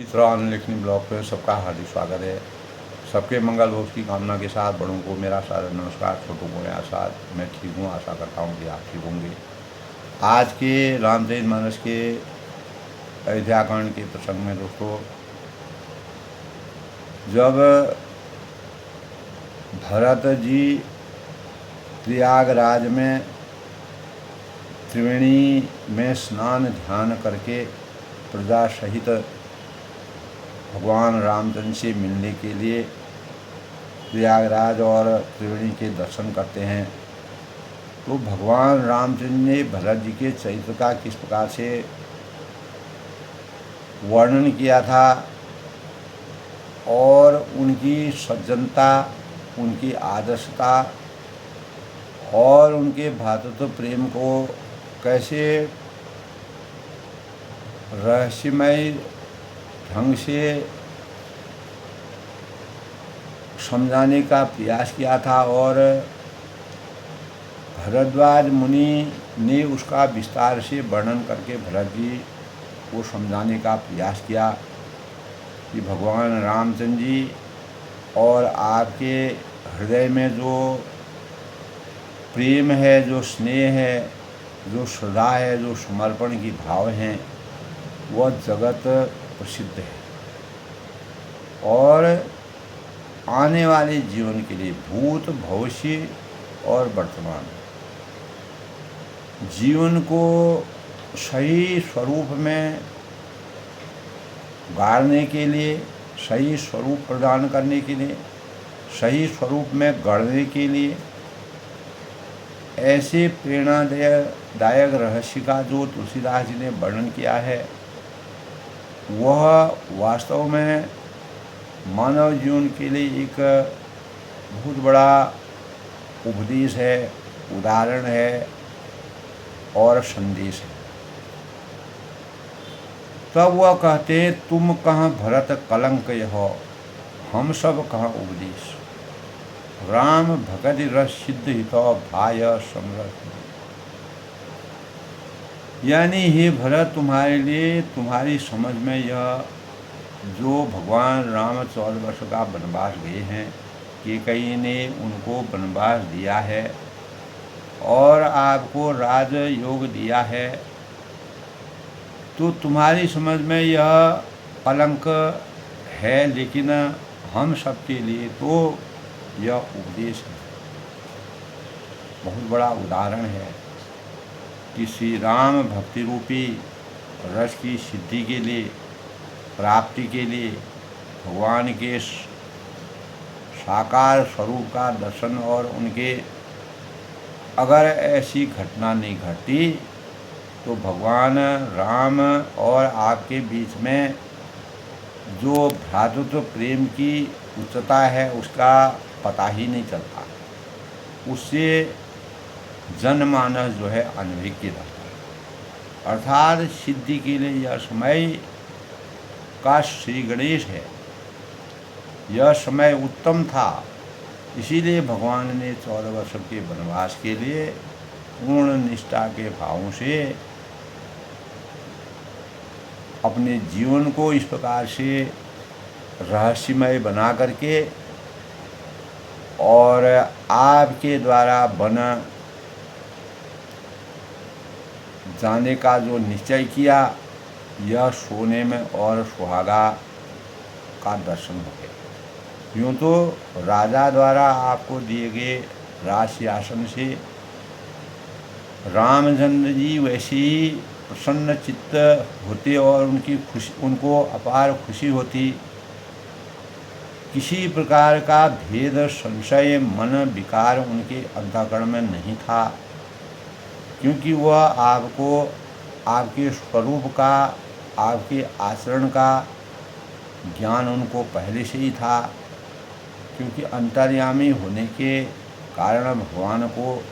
चित्रान लेखनी ब्लॉग पे सबका हार्दिक स्वागत है। सबके मंगल हो उसकी कामना के साथ बड़ों को मेरा सारा नमस्कार, छोटों को मेरा साथ। मैं ठीक हूँ, आशा करता हूँ कि आप ठीक होंगे। आज के रामचरितमानस के अयोध्याकांड के प्रसंग में दोस्तों, जब भरत जी प्रयागराज में त्रिवेणी में स्नान ध्यान करके प्रजा सहित भगवान रामचंद्र से मिलने के लिए प्रयागराज और त्रिवेणी के दर्शन करते हैं, तो भगवान रामचंद्र ने भरत जी के चरित्र का किस प्रकार से वर्णन किया था और उनकी सज्जनता, उनकी आदर्शता और उनके भ्रातृत्व प्रेम को कैसे रहस्यमय ढंग से समझाने का प्रयास किया था, और भरद्वाज मुनि ने उसका विस्तार से वर्णन करके भरत जी को समझाने का प्रयास किया कि भगवान रामचंद्र जी और आपके हृदय में जो प्रेम है, जो स्नेह है, जो श्रद्धा है, जो समर्पण की भाव हैं, वह जगत प्रसिद्ध है और आने वाले जीवन के लिए भूत, भविष्य और वर्तमान जीवन को सही स्वरूप में गाड़ने के लिए, सही स्वरूप प्रदान करने के लिए, सही स्वरूप में गढ़ने के लिए ऐसे प्रेरणादायक रहस्य का जो तुलसीदास जी ने वर्णन किया है, वह वास्तव में मानव जीवन के लिए एक बहुत बड़ा उपदेश है, उदाहरण है और संदेश है। तब वह कहते हैं, तुम कहाँ भरत कलंक हो, हम सब कहाँ उपदेश। राम भगत रस सिद्ध हितो भाय समरथ। यानी हे भरत, तुम्हारे लिए, तुम्हारी समझ में यह जो भगवान राम 14 वर्ष का वनवास गए हैं, कैकेयी ने उनको वनवास दिया है और आपको राज योग दिया है, तो तुम्हारी समझ में यह कलंक है, लेकिन हम सबके लिए तो यह उपदेश है, बहुत बड़ा उदाहरण है कि श्री राम भक्ति रूपी रस की सिद्धि के लिए, प्राप्ति के लिए, भगवान के साकार स्वरूप का दर्शन और उनके अगर ऐसी घटना नहीं घटी तो भगवान राम और आपके बीच में जो भ्रातृत्व प्रेम की उच्चता है उसका पता ही नहीं चलता। उससे जनमानस जो है अनभिज्ञ रहता है। अर्थात सिद्धि के लिए यह समय का श्री गणेश है, यह समय उत्तम था, इसीलिए भगवान ने 14 वर्ष के वनवास के लिए पूर्ण निष्ठा के भावों से अपने जीवन को इस प्रकार से रहस्यमय बना करके और आपके द्वारा बना जाने का जो निश्चय किया, यह सोने में और सुहागा का दर्शन हो गया। यूँ तो राजा द्वारा आपको दिए गए राज सिंहासन से रामचंद्र जी वैसे ही प्रसन्न चित्त होते और उनकी खुशी, उनको अपार खुशी होती। किसी प्रकार का भेद, संशय, मन विकार उनके अंतःकरण में नहीं था, क्योंकि वह आपको, आपके स्वरूप का, आपके आचरण का ज्ञान उनको पहले से ही था। क्योंकि अंतर्यामी होने के कारण भगवान को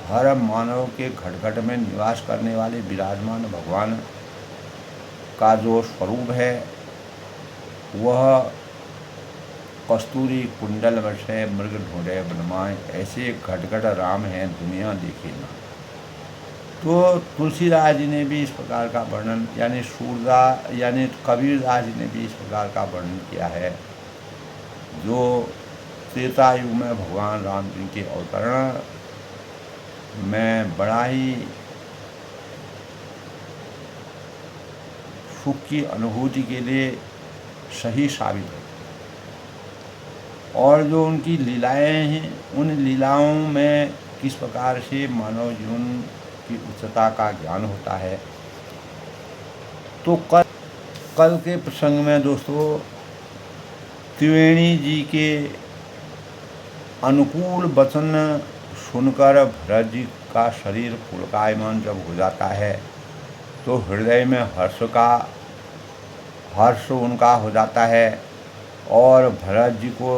हर मानव के घट घट में निवास करने वाले विराजमान भगवान का जो स्वरूप है, वह कस्तूरी कुंडल वशे मृग ढूंढे बनमाए, ऐसे घट घट राम हैं दुनिया देखी ना। तो तुलसीदास जी ने भी इस प्रकार का वर्णन, यानी सूरदास यानी कबीरदास जी ने भी इस प्रकार का वर्णन किया है। जो त्रेता युग में भगवान राम जी के अवतरण में बड़ा ही सुख की अनुभूति के लिए सही साबित है। और जो उनकी लीलाएं हैं, उन लीलाओं में किस प्रकार से मानव जीवन की उच्चता का ज्ञान होता है। तो कल के प्रसंग में दोस्तों त्रिवेणी जी के अनुकूल वचन सुनकर भरत जी का शरीर पुलकायमान जब हो जाता है तो हृदय में हर्ष उनका हो जाता है और भरत जी को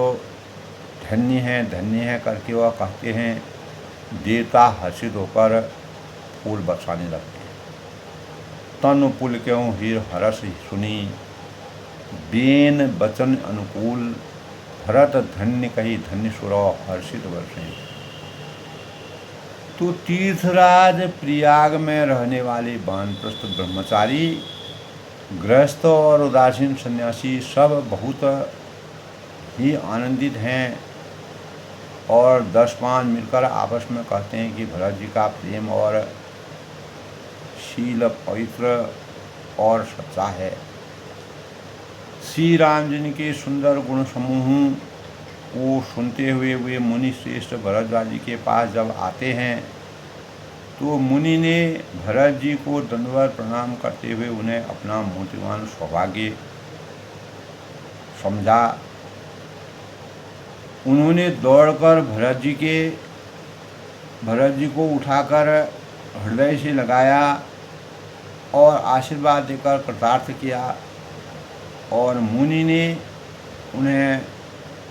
धन्य है करके वह कहते हैं। देवता हर्षित होकर फूल बरसाने लगते हैं। तन पुल क्यों हीर हरस सुनी, बेन बचन अनुकूल, भरत धन्य कही धन्य सुरो हर्षित वर्षे। तो तीर्थराज प्रयाग में रहने वाले वानप्रस्थ ब्रह्मचारी, गृहस्थ और उदासीन सन्यासी सब बहुत ही आनंदित हैं और 10-5 मिलकर आपस में कहते हैं कि भरत जी का प्रेम और शील पवित्र और सच्चा है। श्री राम जी के सुंदर गुण समूह को सुनते हुए वे मुनि श्रेष्ठ भरद्वाज जी के पास जब आते हैं तो मुनि ने भरत जी को दंडवत प्रणाम करते हुए उन्हें अपना मूर्तिमान सौभाग्य समझा। उन्होंने दौड़कर भरत जी को उठाकर हृदय से लगाया और आशीर्वाद देकर कृतार्थ किया और मुनि ने उन्हें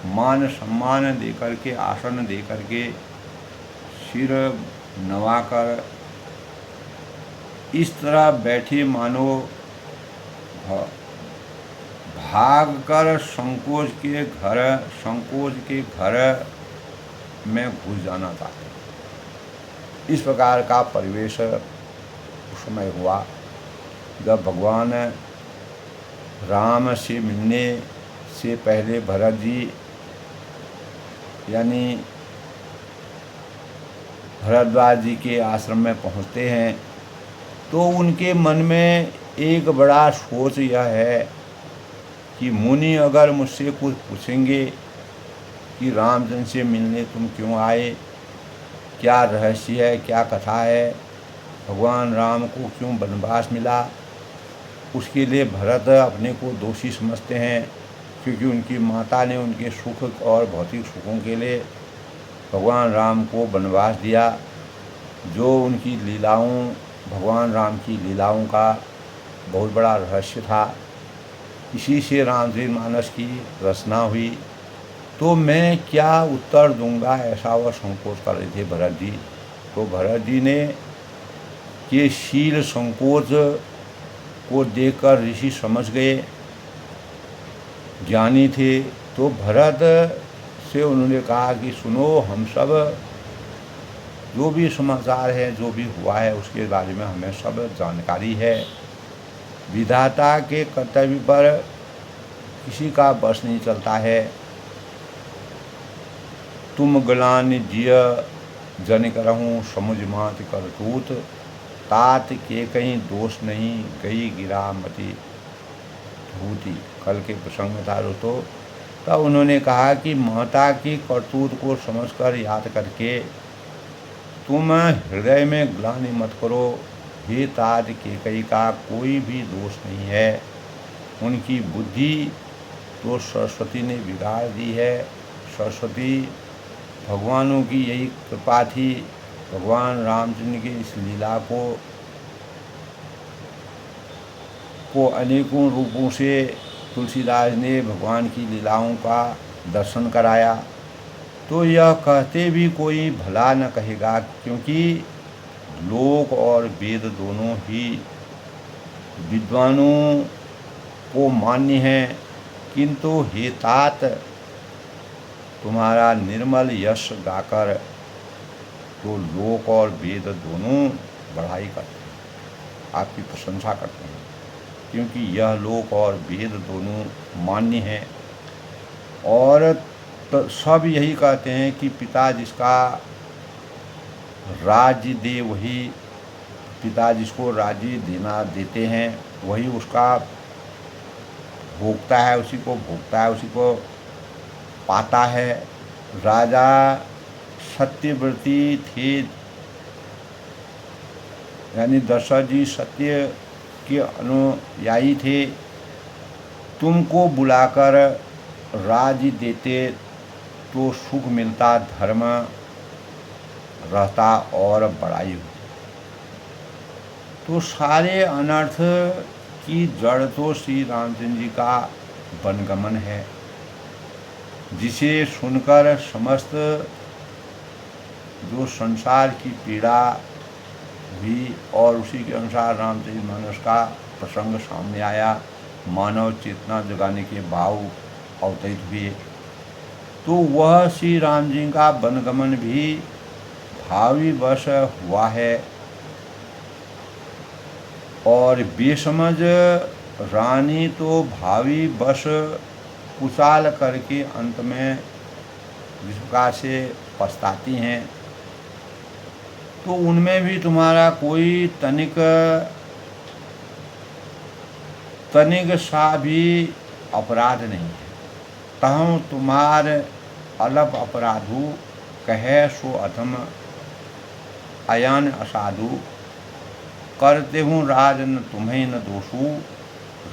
मान सम्मान देकर के, आसन देकर के, सिर नवाकर इस तरह बैठे मानो भागकर संकोच के घर में घुस जाना चाहते। इस प्रकार का परिवेश उस समय हुआ जब भगवान राम से मिलने से पहले भरत जी यानी भरद्वाज जी के आश्रम में पहुंचते हैं तो उनके मन में एक बड़ा सोच यह है कि मुनि अगर मुझसे कुछ पूछेंगे कि रामचंद्र से मिलने तुम क्यों आए, क्या रहस्य है, क्या कथा है, भगवान राम को क्यों वनवास मिला, उसके लिए भरत अपने को दोषी समझते हैं क्योंकि उनकी माता ने उनके सुख और भौतिक सुखों के लिए भगवान राम को वनवास दिया। जो उनकी लीलाओं, भगवान राम की लीलाओं का बहुत बड़ा रहस्य था, इसी से रामचरितमानस की रचना हुई। तो मैं क्या उत्तर दूंगा, ऐसा वह संकोच कर रहे थे भरत जी। तो भरत जी ने ये शील संकोच को देखकर ऋषि समझ गए, ज्ञानी थे। तो भरत से उन्होंने कहा कि सुनो, हम सब जो भी समाचार है, जो भी हुआ है, उसके बारे में हमें सब जानकारी है। विधाता के कर्तव्य पर किसी का बस नहीं चलता है। तुम गलान जिय जन करहूँ समुझ मात करतूत, तात के कहीं दोष नहीं गई गिरा मति धूति। कल के प्रसंग में था दोस्तों, तब उन्होंने कहा कि माता की करतूत को समझकर याद करके तुम हृदय में ग्लानि मत करो। हे तात केकई का कोई भी दोष नहीं है, उनकी बुद्धि तो सरस्वती ने बिगाड़ दी है। सरस्वती भगवानों की यही कृपा थी। भगवान रामचंद्र की इस लीला को अनेकों रूपों से तुलसीदास ने भगवान की लीलाओं का दर्शन कराया। तो यह कहते भी कोई भला न कहेगा, क्योंकि लोक और वेद दोनों ही विद्वानों को मान्य हैं। किंतु हे तात, तुम्हारा निर्मल यश गाकर तो लोक और वेद दोनों बढ़ाई करते हैं, आपकी प्रशंसा करते हैं, क्योंकि यह लोक और वेद दोनों मान्य हैं। और तो सब यही कहते हैं कि पिता जिसका राज्य दे वही, पिता जिसको राज्य देते हैं वही उसका भोगता है, उसी को भोगता है, उसी को पाता है। राजा सत्यव्रती थे, यानी दशरथ जी सत्य के अनुयायी थे। तुमको बुलाकर राज्य देते तो सुख मिलता, धर्म रहता और बड़ाई होती। तो सारे अनर्थ की जड़ तो श्री रामचंद्र जी का वनगमन है, जिसे सुनकर समस्त जो संसार की पीड़ा हुई और उसी के अनुसार रामचरितमानस का प्रसंग सामने आया, मानव चेतना जगाने के भाव अवतरित हुए। तो वह श्री राम जी का वनगमन भी भावी वश हुआ है, और बेसमझ रानी तो भावी वश कुचाल करके अंत में जिस प्रकार से पछताती हैं, तो उनमें भी तुम्हारा कोई तनिक सा भी अपराध नहीं है। तहु तुम्हार अलप अपराधु कहे सो अधम अयान असाधु, करते हूँ राज न तुम्हें न दोषु,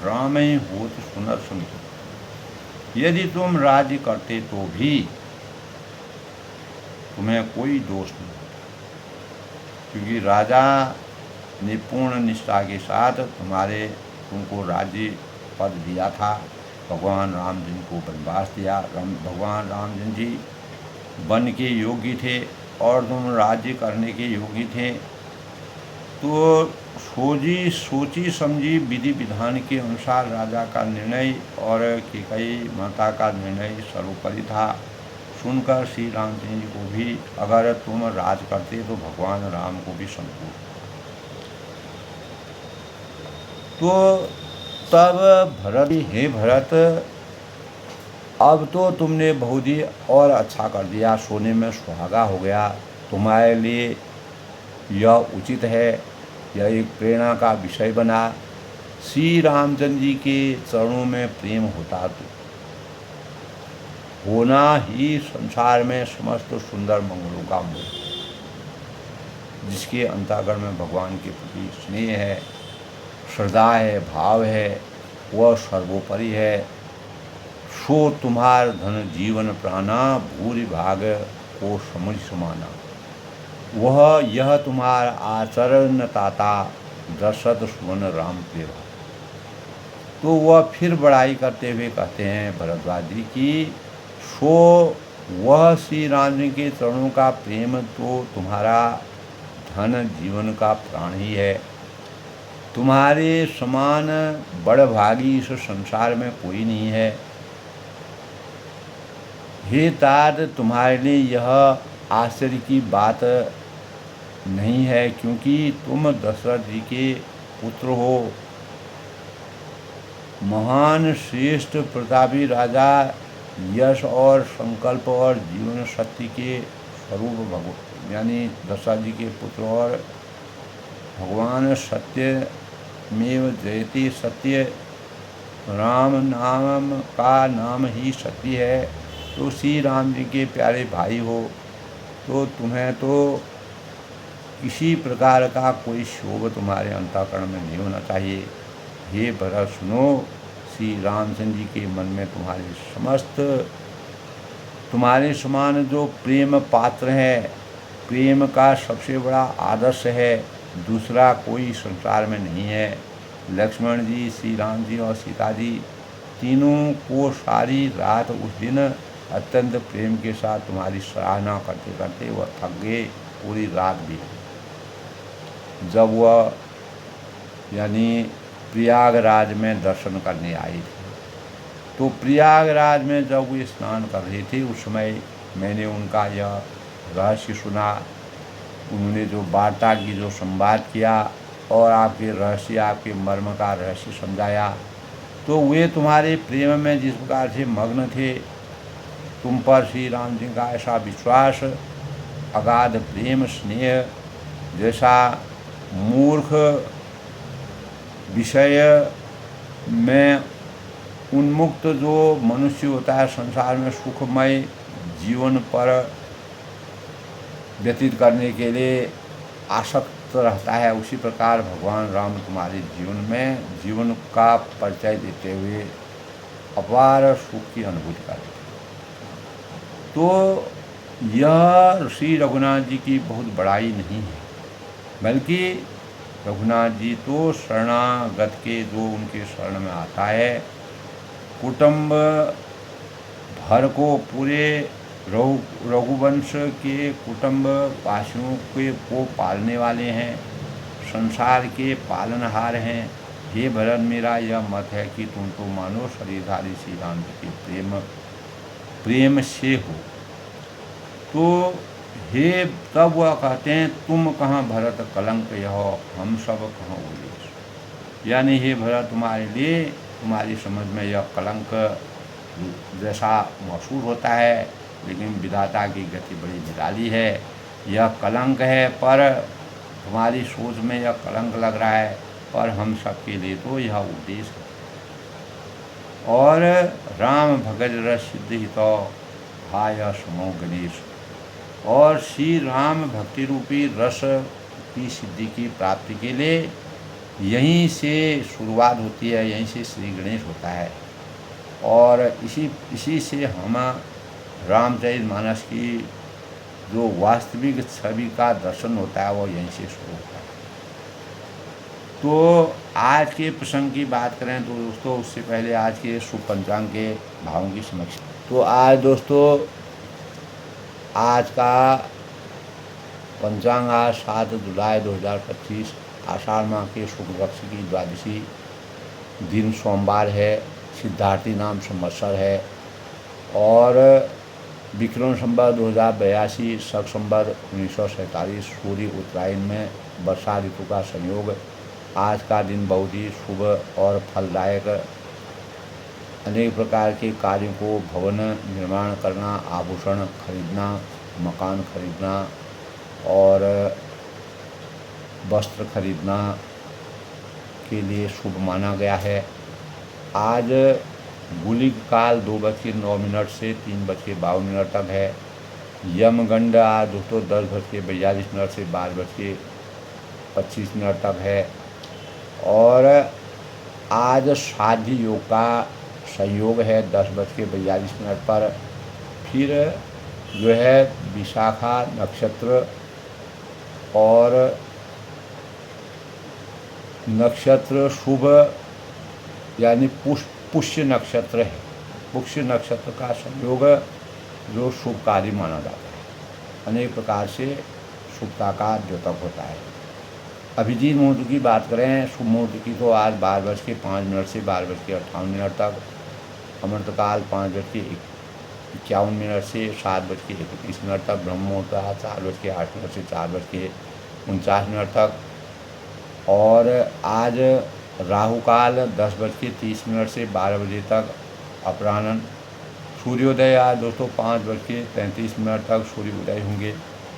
राम ही होत सुनर सुनतु। यदि तुम राज्य करते तो भी तुम्हें कोई दोष नहीं होता, क्योंकि राजा ने पूर्ण निष्ठा के साथ तुमको राज्य पद दिया था। भगवान राम जी को वनवास दिया, भगवान राम जी वन के योग्य थे और तुम राज्य करने के योग्य थे। तो सोची समझी विधि विधान के अनुसार राजा का निर्णय और कैकेयी माता का निर्णय सर्वोपरि था। सुनकर श्री रामचंद्र जी को भी अगर तुम राज करते तो भगवान राम को भी संतोष। तो तब भरत, हे भरत, अब तो तुमने बहुत ही और अच्छा कर दिया, सोने में सुहागा हो गया। तुम्हारे लिए यह उचित है, यह एक प्रेरणा का विषय बना। श्री रामचंद्र जी के चरणों में प्रेम होता तो होना ही संसार में समस्त सुंदर मंगलों का मूल। जिसके अंतःकरण में भगवान के प्रति स्नेह है, श्रद्धा है, भाव है, वह सर्वोपरि है। सो तुम्हार धन जीवन प्राणा, भूरि भाग को समझ समाना। वह यह तुम्हार आचरण ताता, दशरथ सुमन राम प्रिय। तो वह फिर बड़ाई करते हुए कहते हैं भरद्वाज जी की, सो वह श्री राम जी के चरणों का प्रेम तो तुम्हारा धन जीवन का प्राण ही है। तुम्हारे समान बड़भागी इस संसार में कोई नहीं है। हे तात, तुम्हारे लिए यह आश्चर्य की बात नहीं है, क्योंकि तुम दशरथ जी के पुत्र हो। महान श्रेष्ठ प्रतापी राजा, यश और संकल्प और जीवन शक्ति के स्वरूप यानी दशरथ जी के पुत्र और भगवान सत्य मेव जयते, सत्य राम नाम का नाम ही सत्य है। तो श्री राम जी के प्यारे भाई हो, तो तुम्हें तो किसी प्रकार का कोई शोभ तुम्हारे अंतःकरण में नहीं होना चाहिए। हे भरत सुनो, श्री रामचंद्र जी के मन में तुम्हारे समान जो प्रेम पात्र है, प्रेम का सबसे बड़ा आदर्श है, दूसरा कोई संसार में नहीं है। लक्ष्मण जी, श्री राम जी और सीता जी तीनों को सारी रात उस दिन अत्यंत प्रेम के साथ तुम्हारी सराहना करते करते वह थक गए। पूरी रात भी जब वह यानी प्रयागराज में दर्शन करने आई थी, तो प्रयागराज में जब वो स्नान कर रहे थे, उस समय मैंने उनका यह रहस्य सुना उन्होंने जो वार्ता की, जो संवाद किया और आपके रहस्य, आपके मर्म का रहस्य समझाया, तो वे तुम्हारे प्रेम में जिस प्रकार से मग्न थे, तुम पर श्री राम जी का ऐसा विश्वास, अगाध प्रेम स्नेह, जैसा मूर्ख विषय में उन्मुक्त जो मनुष्य होता है संसार में सुखमय जीवन पर व्यतीत करने के लिए आसक्त रहता है, उसी प्रकार भगवान राम तुम्हारे जीवन में जीवन का परिचय देते हुए अपार सुख की अनुभूति करते हैं। तो यह श्री रघुनाथ जी की बहुत बड़ाई नहीं है, बल्कि रघुनाथ जी तो शरणागत के जो उनके शरण में आता है, कुटुंब भर को, पूरे रघुवंश के कुटुंब वासियों को पालने वाले हैं, संसार के पालनहार हैं। हे भरत, मेरा यह मत है कि तुम तो मानो शरीरधारी श्री राम जी के प्रेम से हो। तो हे, तब वह कहते हैं, तुम कहाँ भरत कलंक यह, हम सब कहाँ उल्लेस। यानी हे भरत, तुम्हारे लिए, तुम्हारी समझ में यह कलंक जैसा महसूस होता है, लेकिन विधाता की गति बड़ी निराली है। यह कलंक है, पर तुम्हारी सोच में यह कलंक लग रहा है, पर हम सबके लिए तो यह उद्देश्य है। और राम भगत रस सिद्धि तो हाय समो गणेश। और श्री राम भक्ति रूपी रस की सिद्धि की प्राप्ति के लिए यहीं से शुरुआत होती है, यहीं से श्री गणेश होता है। और इसी से हम रामचरितमानस की जो वास्तविक छवि का दर्शन होता है, वो यहीं से शुरू होता है। तो आज के प्रसंग की बात करें तो दोस्तों, उससे पहले आज के शुभ पंचांग के भावों की समीक्षा। तो आज दोस्तों, आज का पंचांग आज 7 जुलाई 2025 आषाढ़ माह के शुक्ल पक्ष की द्वादशी दिन सोमवार है। सिद्धार्थी नाम संवत्सर है और विक्रम संवत 2082 शक संवत 1947 सूर्य उत्तरायण में वर्षा ऋतु का संयोग। आज का दिन बहुत ही शुभ और फलदायक। अनेक प्रकार के कार्यों को, भवन निर्माण करना, आभूषण खरीदना, मकान खरीदना और वस्त्र खरीदना के लिए शुभ माना गया है। आज गुलिक काल 2:09 से 3:52 तक है। यमगंड आज दोस्तों 10:42 से 12:25 तक है। और आज साध्य योग का संयोग है 10:42 पर। फिर जो है विशाखा नक्षत्र और नक्षत्र शुभ यानी पुष्य नक्षत्र है। पुष्य नक्षत्र का संयोग जो शुभ कार्य माना जाता है, अनेक प्रकार से शुभता का द्योतक होता है। अभिजीत मुहूर्त की बात करें, शुभ मुहूर्त की, तो आज 12:05 से 12:58 तक। अमृतकाल 5:51 से 7:31 तक। ब्रह्म मुहूर्त 4:08 से 4:49 तक। और आज राहु काल 10:30 से 12 बजे तक अपराह्न। सूर्योदय आज दोस्तों 5:33 तक सूर्य उदय होंगे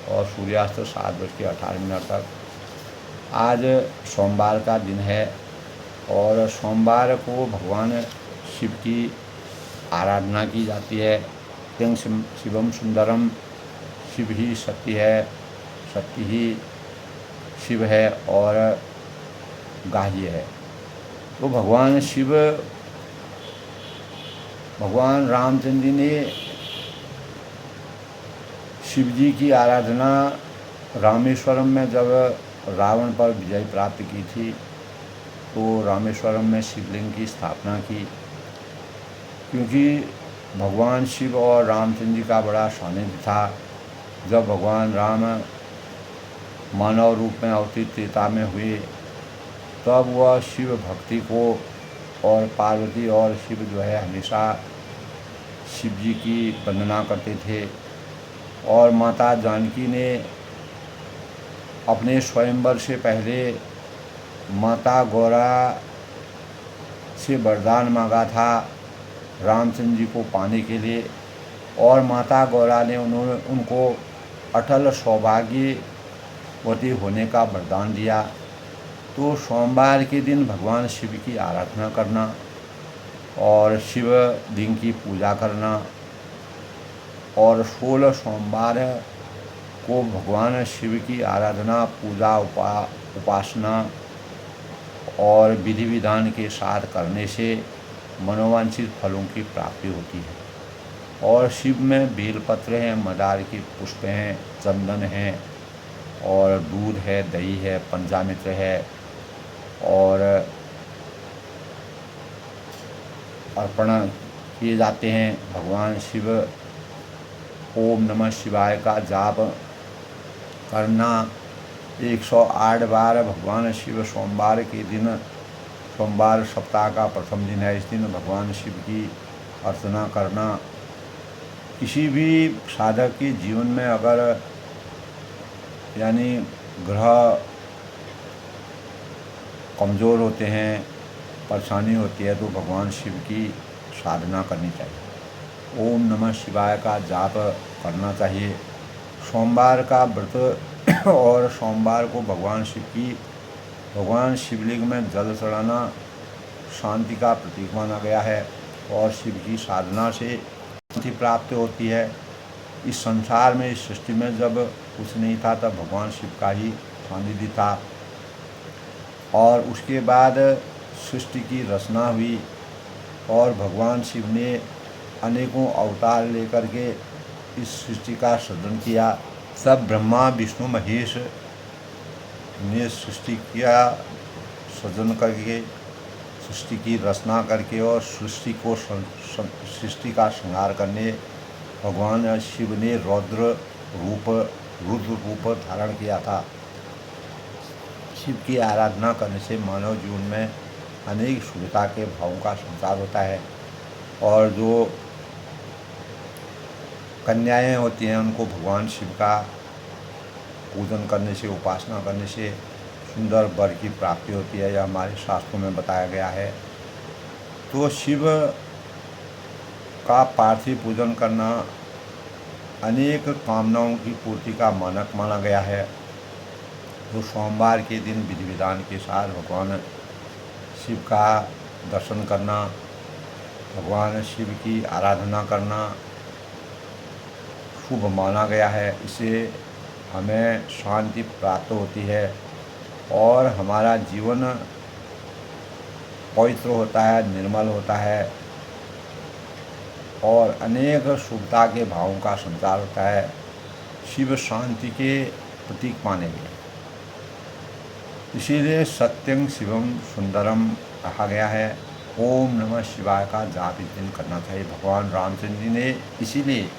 और सूर्यास्त 7:18 तक। आज सोमवार का दिन है और सोमवार को भगवान शिव की आराधना की जाती है। शिवम सुंदरम, शिव ही सत्य है, सत्य ही शिव है और गाह्य है। तो भगवान रामचंद्र जी ने शिव जी की आराधना रामेश्वरम में जब रावण पर विजय प्राप्त की थी, तो रामेश्वरम में शिवलिंग की स्थापना की। क्योंकि भगवान शिव और रामचंद्र जी का बड़ा सानिध्य था। जब भगवान राम मानव रूप में अवतरित त्रेता में हुए, तब वह शिव भक्ति को, और पार्वती और शिव जो है हमेशा शिव जी की वंदना करते थे। और माता जानकी ने अपने स्वयंवर से पहले माता गौरा से वरदान मांगा था रामचंद्र जी को पाने के लिए, और माता गौरा ने उनको अटल सौभाग्यवती होने का वरदान दिया। तो सोमवार के दिन भगवान शिव की आराधना करना और शिव लिंग की पूजा करना, और 16 सोमवार को भगवान शिव की आराधना, पूजा, उपासना और विधि विधान के साथ करने से मनोवांछित फलों की प्राप्ति होती है। और शिव में बेलपत्र हैं, मदार के पुष्प हैं, चंदन हैं, और दूध है, दही है, पंचामृत है, और अर्पण किए जाते हैं। भगवान शिव ओम नमः शिवाय का जाप करना 108 बार। भगवान शिव सोमवार के दिन, सोमवार सप्ताह का प्रथम दिन है, इस दिन भगवान शिव की अर्चना करना। किसी भी साधक के जीवन में अगर यानी ग्रह कमज़ोर होते हैं, परेशानी होती है, तो भगवान शिव की साधना करनी चाहिए। ओम नमः शिवाय का जाप करना चाहिए। सोमवार का व्रत और सोमवार को भगवान शिवलिंग में जल चढ़ाना शांति का प्रतीक माना गया है, और शिव की साधना से शांति प्राप्त होती है। इस संसार में, इस सृष्टि में जब कुछ नहीं था तब भगवान शिव का ही सानिध्य था, और उसके बाद सृष्टि की रचना हुई, और भगवान शिव ने अनेकों अवतार लेकर के इस सृष्टि का सृजन किया। सब ब्रह्मा विष्णु महेश ने सृष्टि किया, सृजन करके, सृष्टि की रचना करके, और सृष्टि का श्रृंगार करने भगवान शिव ने रुद्र रूप धारण किया था। शिव की आराधना करने से मानव जीवन में अनेक शुभता के भावों का संचार होता है, और जो कन्याएं होती हैं उनको भगवान शिव का पूजन करने से, उपासना करने से सुंदर वर की प्राप्ति होती है। यह हमारे शास्त्रों में बताया गया है। तो शिव का पार्थिव पूजन करना अनेक कामनाओं की पूर्ति का मानक माना गया है। तो सोमवार के दिन विधि विधान के साथ भगवान शिव का दर्शन करना, भगवान शिव की आराधना करना शुभ माना गया है। इससे हमें शांति प्राप्त होती है, और हमारा जीवन पवित्र होता है, निर्मल होता है, और अनेक शुभता के भावों का संचार होता है। शिव शांति के प्रतीक माने गए, इसीलिए सत्यं शिवम सुंदरम कहा गया है। ओम नमः शिवाय का जाप इस दिन करना चाहिए। भगवान रामचंद्र जी ने इसीलिए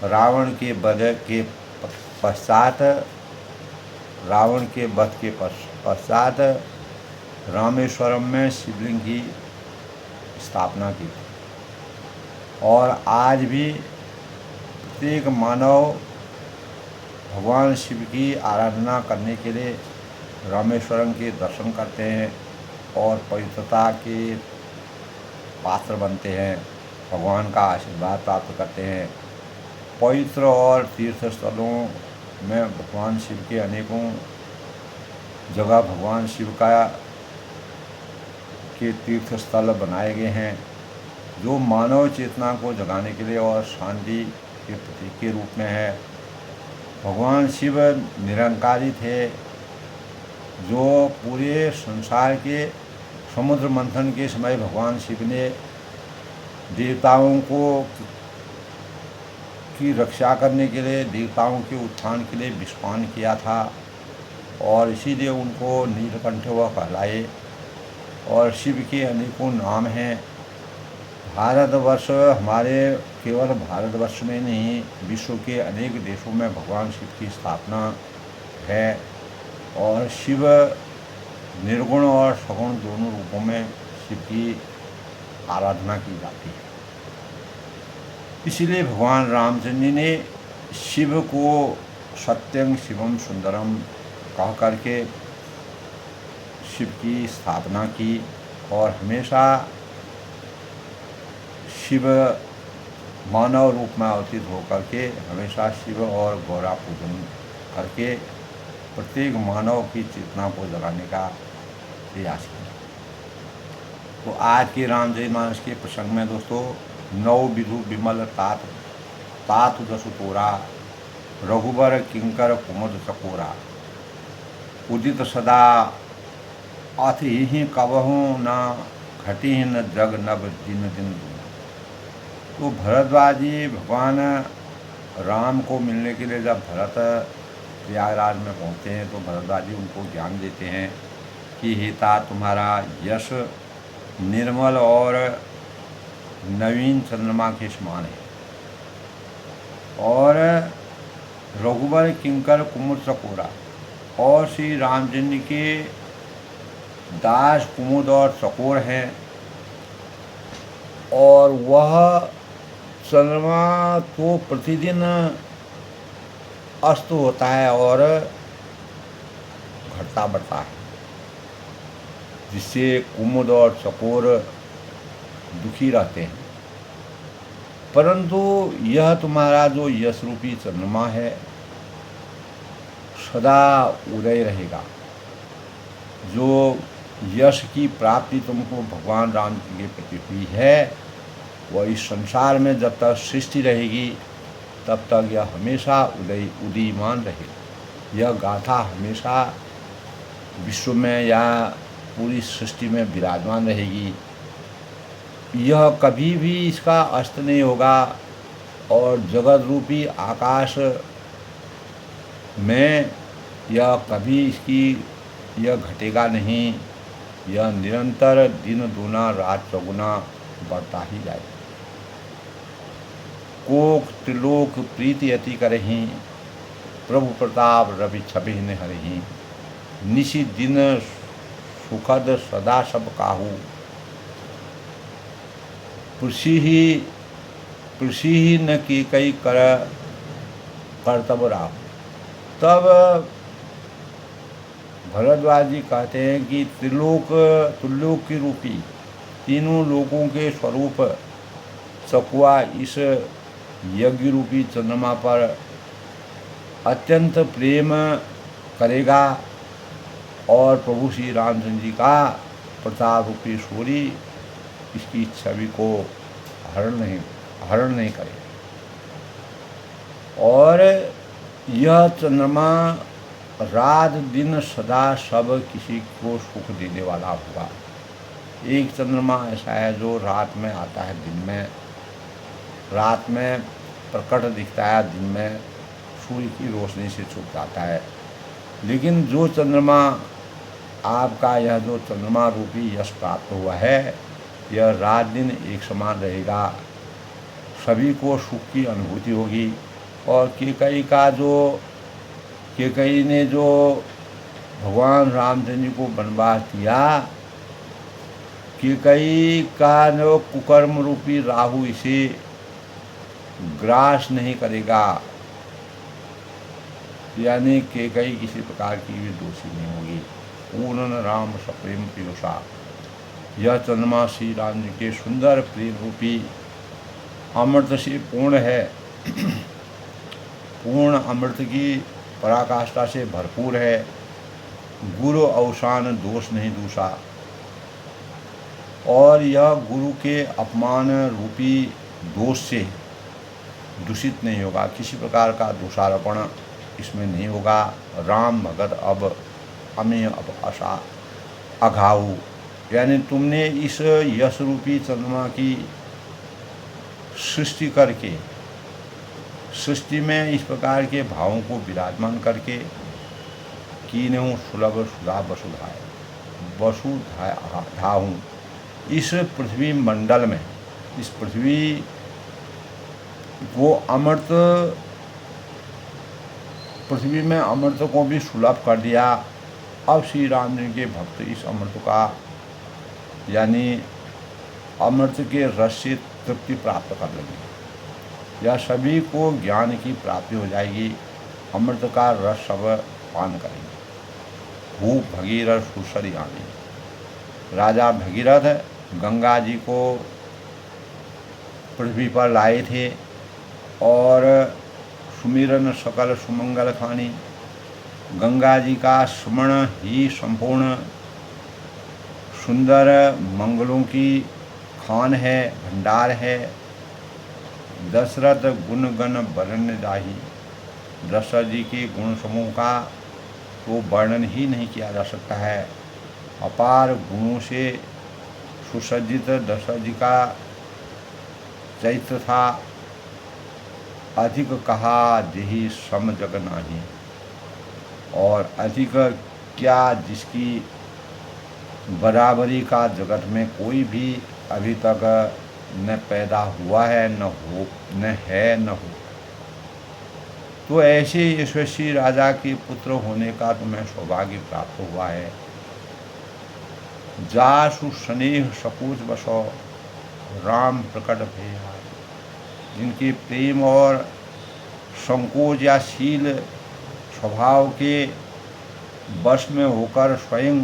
रावण के वध के पश्चात रामेश्वरम में शिवलिंग की स्थापना की, और आज भी प्रत्येक मानव भगवान शिव की आराधना करने के लिए रामेश्वरम के दर्शन करते हैं, और पवित्रता के पात्र बनते हैं, भगवान का आशीर्वाद प्राप्त करते हैं। पवित्र और तीर्थ स्थलों में भगवान शिव के अनेकों जगह भगवान शिव के तीर्थ स्थल बनाए गए हैं, जो मानव चेतना को जगाने के लिए और शांति के प्रतीक के रूप में है। भगवान शिव निरंकारी थे, जो पूरे संसार के समुद्र मंथन के समय भगवान शिव ने देवताओं की रक्षा करने के लिए, देवताओं के उत्थान के लिए विश्वान किया था, और इसीलिए उनको नीलकंठ वह कहलाए। और शिव के अनेकों नाम हैं। भारतवर्ष, हमारे केवल भारतवर्ष में नहीं, विश्व के अनेक देशों में भगवान शिव की स्थापना है, और शिव निर्गुण और सगुण दोनों रूपों में शिव की आराधना की जाती है। इसीलिए भगवान रामचंद्र जी ने शिव को सत्यं शिवम सुंदरम कह करके शिव की स्थापना की और हमेशा शिव मानव रूप में अवतीत होकर के हमेशा शिव और गौरा पूजन करके प्रत्येक मानव की चेतना को जगाने का प्रयास किया। तो आज के रामचरितमानस के प्रसंग में दोस्तों नौ विधु विमल तात तात दसु तोरा रघुबर किंकर कुमुद चकोरा उदित सदा अथ ही कबहू न घटी न जग नभ दिन दिन दूना। तो भरद्वाज जी भगवान राम को मिलने के लिए जब भरत प्रयागराज में पहुँचते हैं तो भरद्वाज जी उनको ज्ञान देते हैं कि हेता तुम्हारा यश निर्मल और नवीन चंद्रमा के समान है और रघुबर किंकर कुमुद चकोरा और श्री रामचंद्र के दास कुमुद और चकोर हैं और वह चंद्रमा तो प्रतिदिन अस्त होता है और घटता बढ़ता है, जिससे कुमुद और चकोर दुखी रहते हैं। परंतु यह तुम्हारा जो यश रूपी चंद्रमा है सदा उदय रहेगा। जो यश की प्राप्ति तुमको भगवान राम जी के प्रति हुई है वह इस संसार में जब तक सृष्टि रहेगी तब तक यह हमेशा उदीयमान रहेगा। यह गाथा हमेशा विश्व में या पूरी सृष्टि में विराजमान रहेगी। यह कभी भी इसका अस्त नहीं होगा और जगत रूपी आकाश में यह कभी इसकी यह घटेगा नहीं। यह निरंतर दिन दूना रात चौगुना बढ़ता ही जाएगा। कोक त्रिलोक प्रीति अति करहीं प्रभु प्रताप रवि छवि न हरहीं निशि दिन सुखद सदा सब काहू पुरुषी ही न की कई कर्तव्य राहु। तब भरद्वाज जी कहते हैं कि त्रिलोक की रूपी तीनों लोगों के स्वरूप चकुआ इस यज्ञ रूपी चंद्रमा पर अत्यंत प्रेम करेगा और प्रभु श्री रामचंद्र जी का प्रताप रूपी सूर्य इसकी छवि को हरण नहीं करेगा और यह चंद्रमा रात दिन सदा सब किसी को सुख देने वाला होगा। एक चंद्रमा ऐसा है जो रात में आता है, दिन में रात में प्रकट दिखता है, दिन में सूर्य की रोशनी से छुप जाता है। लेकिन जो चंद्रमा आपका यह जो चंद्रमा रूपी यश प्राप्त हुआ है यह रात दिन एक समान रहेगा। सभी को सुख की अनुभूति होगी। और केकई ने जो भगवान रामचंद्र जी को वनवास दिया, केकई का जो कुकर्म रूपी राहु इसे ग्रास नहीं करेगा, यानी केकई किसी प्रकार की भी दोषी नहीं होगी। पूर्ण राम सप्रेम पीयूषा। यह चंद्रमा श्री राम जी के सुंदर प्रेम रूपी अमृत से पूर्ण है, पूर्ण अमृत की पराकाष्ठा से भरपूर है। गुरु अवसान दोष नहीं दूषा। और यह गुरु के अपमान रूपी दोष से दूषित नहीं होगा, किसी प्रकार का दोषारोपण इसमें नहीं होगा। राम भगत अब अमेय अब आशा अघाऊ, यानी तुमने इस यश रूपी चंद्रमा की सृष्टि करके सृष्टि में इस प्रकार के भावों को विराजमान करके कीन्हु सुलभ सुधा वसुधाहूँ। इस पृथ्वी मंडल में इस पृथ्वी को अमृत पृथ्वी में अमृत को भी सुलभ कर दिया। अब श्री राम जी के भक्त इस अमृत का यानी अमृत के रस से तृप्ति प्राप्त कर लेंगे। यह सभी को ज्ञान की प्राप्ति हो जाएगी। अमृत का रस सब पान करेंगे। भूप भगीरथ सुसरी आने। राजा भगीरथ गंगा जी को पृथ्वी पर लाए थे और सुमिरन सकल सुमंगल खानी। गंगा जी का स्मरण ही संपूर्ण सुंदर मंगलों की खान है, भंडार है। दशरथ गुण गण वर्णन जाहि। दशरथ जी के गुण समूह का तो वर्णन ही नहीं किया जा सकता है। अपार गुणों से सुसज्जित दशरथ जी का चरित्र था। अधिक कहा जेहि सम जग नाही। और अधिक क्या, जिसकी बराबरी का जगत में कोई भी अभी तक न पैदा हुआ है, न है, न हो। तो ऐसे यशस्वी राजा के पुत्र होने का तुम्हें सौभाग्य प्राप्त हुआ है। जासु स्नेह सपूत बसो राम प्रकट भय। जिनके प्रेम और संकोच या शील स्वभाव के वश में होकर स्वयं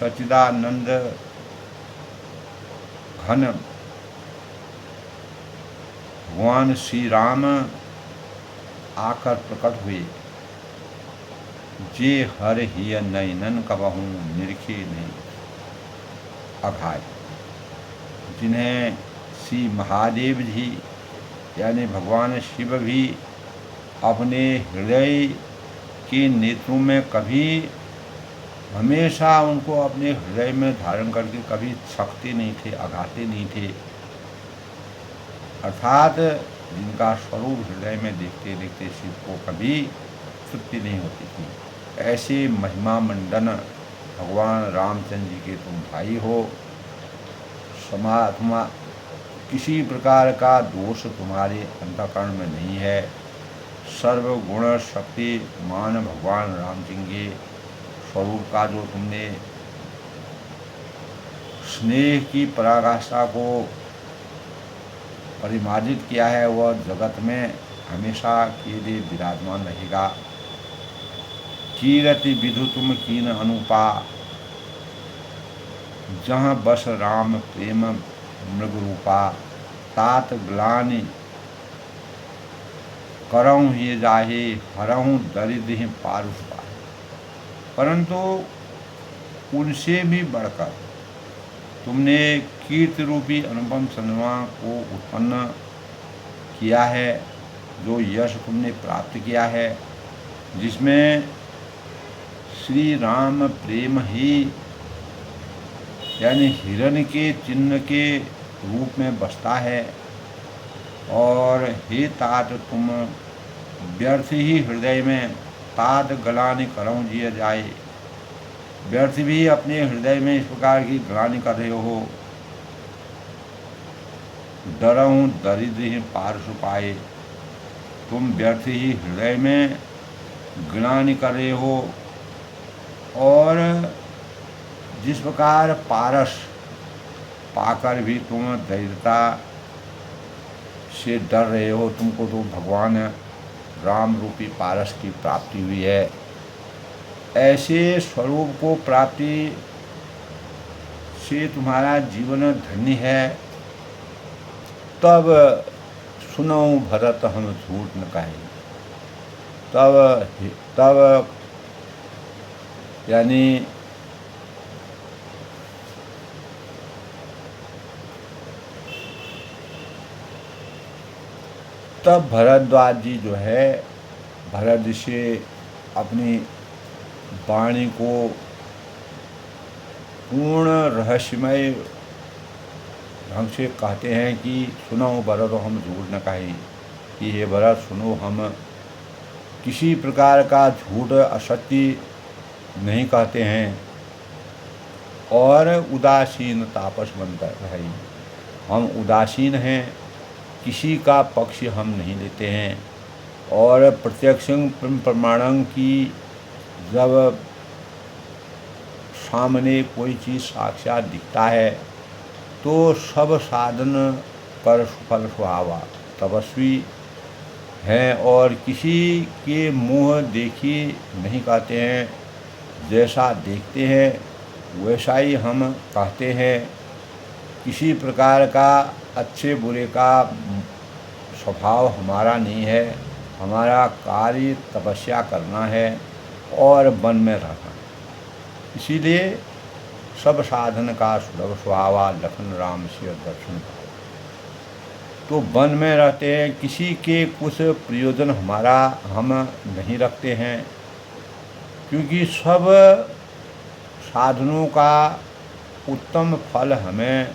सच्चिदानंद घन भगवान श्री राम आकर प्रकट हुए। जे हर हिय नयनन कबहूँ निरखे नहीं अघाय। जिन्हें श्री महादेव जी यानी भगवान शिव भी अपने हृदय के नेत्रों में कभी हमेशा उनको अपने हृदय में धारण करके कभी छकते नहीं थे, अघाते नहीं थे। अर्थात जिनका स्वरूप हृदय में देखते देखते शिव को कभी तृप्ति नहीं होती थी। ऐसे महिमा मंडन भगवान रामचंद्र जी के तुम भाई हो। समात्मा किसी प्रकार का दोष तुम्हारे अंतःकरण में नहीं है। सर्वगुण शक्ति मान भगवान रामचंद्र के स्वरूप का जो तुमने स्नेह की पराकाष्ठा को परिमार्जित किया है, वह जगत में हमेशा के लिए विराजमान रहेगा। कीरति विधु तुम कीन अनुपा। जहाँ बस राम प्रेम मृग रूपा। तात ग्लानि करऊँ ये जाहे हरऊँ दरिद्र पारुष पाए। परंतु उनसे भी बढ़कर तुमने कीर्ति रूपी अनुपम चंद्रमा को उत्पन्न किया है। जो यश तुमने प्राप्त किया है, जिसमें श्री राम प्रेम ही यानी हिरण के चिन्ह के रूप में बसता है। और हे तात तुम व्यर्थ ही हृदय में तात गलानि करऊँ जिय जाए। व्यर्थ भी अपने हृदय में इस प्रकार की ग्लानि कर रहे हो। डरऊँ दरिद्र पार्श्व पाए। तुम व्यर्थ ही हृदय में ग्लानि कर रहे हो। और जिस प्रकार पारस पाकर भी तुम दरिद्रता से डर रहे हो, तुमको तो भगवान राम रूपी पारस की प्राप्ति हुई है। ऐसे स्वरूप को प्राप्ति से तुम्हारा जीवन धन्य है। तब सुनो भरत हम झूठ न कहें। तब यानी तब भरद्वाज जी जो है, भरत जी से अपनी वाणी को पूर्ण रहस्यमय ढंग से कहते हैं कि सुनो भरत हम झूठ न कहें। कि हे भरत सुनो, हम किसी प्रकार का झूठ असत्य नहीं कहते हैं और उदासीन तापस बनकर रहे। हम उदासीन हैं, किसी का पक्ष हम नहीं लेते हैं। और प्रत्यक्ष प्रमाणं की जब सामने कोई चीज़ साक्षात दिखता है तो सब साधन पर सुफल सुहावा। तपस्वी हैं और किसी के मुँह देखी नहीं कहते हैं। जैसा देखते हैं वैसा ही हम कहते हैं। किसी प्रकार का अच्छे बुरे का स्वभाव हमारा नहीं है। हमारा कार्य तपस्या करना है और वन में रहना। इसीलिए सब साधन का सुलभ सुहावा लखन राम सिय दर्शन पाओ। तो वन में रहते हैं, किसी के कुछ प्रयोजन हमारा हम नहीं रखते हैं, क्योंकि सब साधनों का उत्तम फल हमें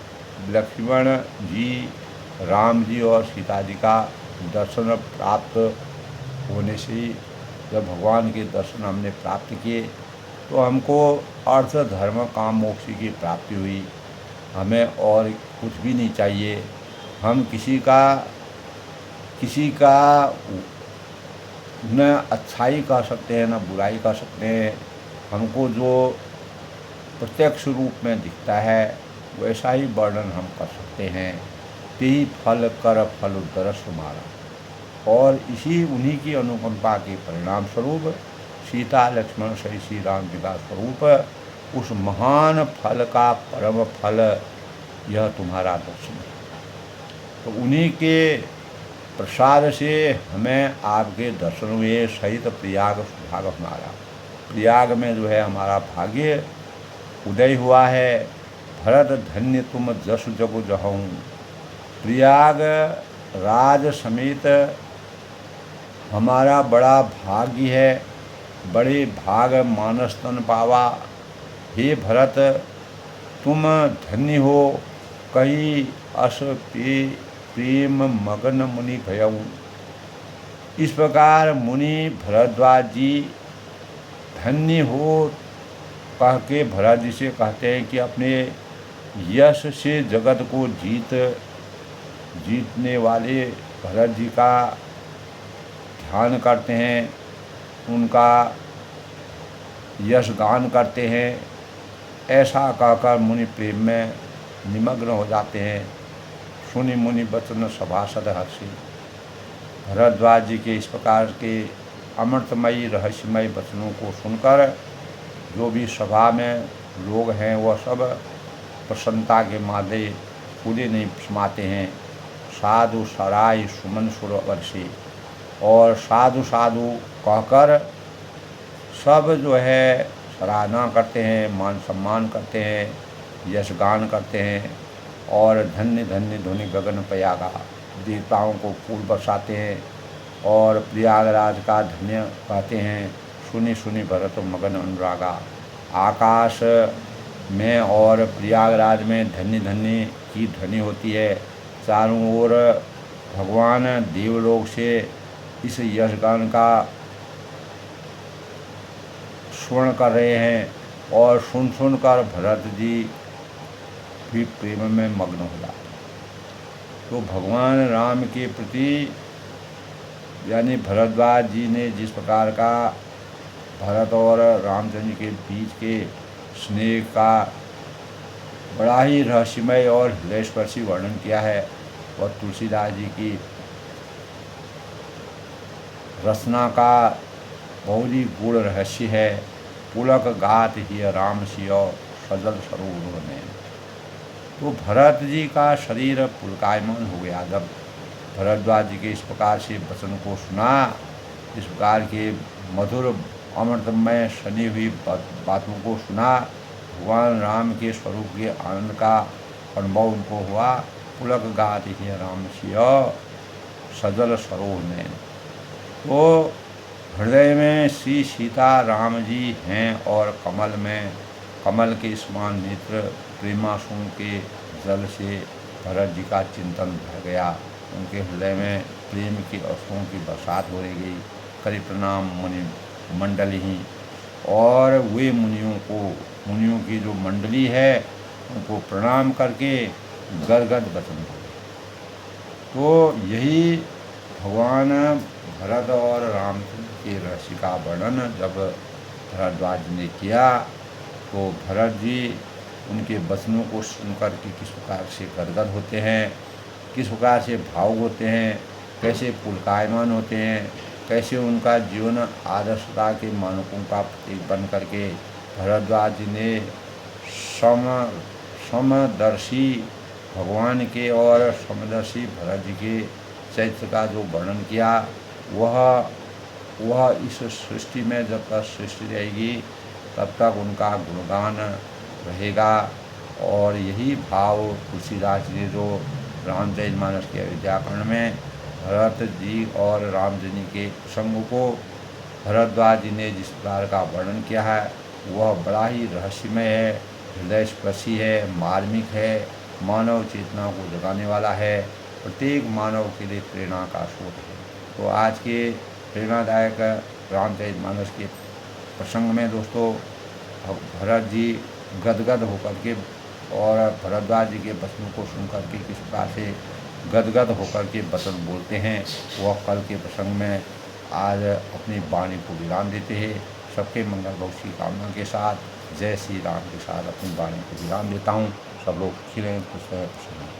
लक्ष्मण जी, राम जी और सीता जी का दर्शन प्राप्त होने से ही, जब भगवान के दर्शन हमने प्राप्त किए तो हमको अर्थ धर्म काम मोक्ष की प्राप्ति हुई। हमें और कुछ भी नहीं चाहिए। हम किसी का न अच्छाई कर सकते हैं न बुराई कर सकते हैं। हमको जो प्रत्यक्ष रूप में दिखता है वैसा ही वर्णन हम कर सकते हैं। तेही फल कर फल दरस मारा। और इसी उन्हीं की अनुकंपा के परिणाम स्वरूप सीता लक्ष्मण सही श्री राम जी का स्वरूप उस महान फल का परम फल यह तुम्हारा दर्शन है। तो उन्हीं के प्रसाद से हमें आपके दर्शन हुए। सहित प्रयाग सुभाग हमारा, प्रयाग में जो है हमारा भाग्य उदय हुआ है। भरत धन्य तुम जस जगु जहूँ। प्रयाग राज समेत हमारा बड़ा भाग्य है। बड़े भाग मानस तन पावा। हे भरत तुम धन्य हो। कही अस प्रेम मगन मुनि भयऊ। इस प्रकार मुनि भरद्वाज जी धन्य हो कह के भरत जी से कहते हैं कि अपने यश से जगत को जीतने वाले भरत जी का ध्यान करते हैं, उनका यश गान करते हैं। ऐसा कहकर मुनि प्रेम में निमग्न हो जाते हैं। सुनि मुनि वचन सभासद हर्षि। भरद्वाज जी के इस प्रकार के अमृतमयी रहस्यमय वचनों को सुनकर जो भी सभा में लोग हैं वह सब प्रसन्नता के मादे फूले नहीं समाते हैं। साधु सराय सुमन सुर वर्षी। और साधु साधु कहकर सब जो है सराहना करते हैं, मान सम्मान करते हैं, यशगान करते हैं। और धन्य धन्य ध्वनि गगन प्रयागा। देवताओं को फूल बरसाते हैं और प्रयागराज का धन्य कहते हैं। सुनी सुनी भरत मगन अनुरागा। आकाश में और प्रयागराज में धन्य धन्य की ध्वनि होती है। चारों ओर भगवान देवलोक से इस यशगान का श्रवण कर रहे हैं और सुन कर भरत जी भी प्रेम में मग्न हो जाते। तो भगवान राम के प्रति यानी भरद्वाज जी ने जिस प्रकार का भरत और रामचंद्र के बीच के स्नेह का बड़ा ही रहस्यमय और हृदयस्पर्शी वर्णन किया है, वह तुलसीदास जी की रचना का बहुत ही गूढ़ रहस्य है। पुलक गात ही राम सियो सजल सरोवर में। तो भरत जी का शरीर पुलकायमान हो गया जब भरद्वाज जी के इस प्रकार से वचन को सुना। इस प्रकार के मधुर अमृतमय सनी हुई बातों को सुना। भगवान राम के स्वरूप के आनंद का अनुभव उनको हुआ। पुलक गात ही राम सियो सजल सरोवर में। तो हृदय में श्री सीता राम जी हैं और कमल में कमल के समान नेत्र प्रेमासुं के जल से भरत जी का चिंतन भर गया। उनके हृदय में प्रेम की अश्रुओं की बरसात हो गई। करी प्रणाम मुनि मंडली ही। और वे मुनियों की जो मंडली है उनको प्रणाम करके गदगद वचन बोले। तो यही भगवान भरत और रामचंद्र के रहस्य का वर्णन जब भरद्वाज ने किया तो भरत जी उनके वचनों को सुनकर के किस प्रकार से गदगद होते हैं, किस प्रकार से भावुक होते हैं, कैसे पुलकायमान होते हैं, कैसे उनका जीवन आदर्शता के मानकों का प्रतीक बन करके भरद्वाज जी ने सम समदर्शी भगवान के और समदर्शी भरत जी के चरित्र का जो वर्णन किया, वह इस सृष्टि में जब तक सृष्टि रहेगी तब तक उनका गुणगान रहेगा। और यही भाव तुलसीदास जी ने जो रामचरितमानस के अयोध्याकांड में भरत जी और राम जी के प्रसंग को भरद्वाज जी ने जिस प्रकार का वर्णन किया है, वह बड़ा ही रहस्यमय है, हृदय स्पर्शी है, मार्मिक है, मानव चेतना को जगाने वाला है, प्रत्येक मानव के लिए प्रेरणा का स्रोत है। तो आज के प्रेरणादायक रामचरितमानस के प्रसंग में दोस्तों भरत जी गदगद होकर के और भरद्वाज जी के वचनों को सुनकर के किस प्रकार से गदगद होकर के वचन बोलते हैं, वह कल के प्रसंग में आज अपनी वाणी को विराम देते हैं। सबके मंगल भविष्य की कामना के साथ जय श्री राम के साथ अपनी वाणी को विराम देता हूँ। सब लोग खुश रहें, खुश रहें, प्रसन्न रहें।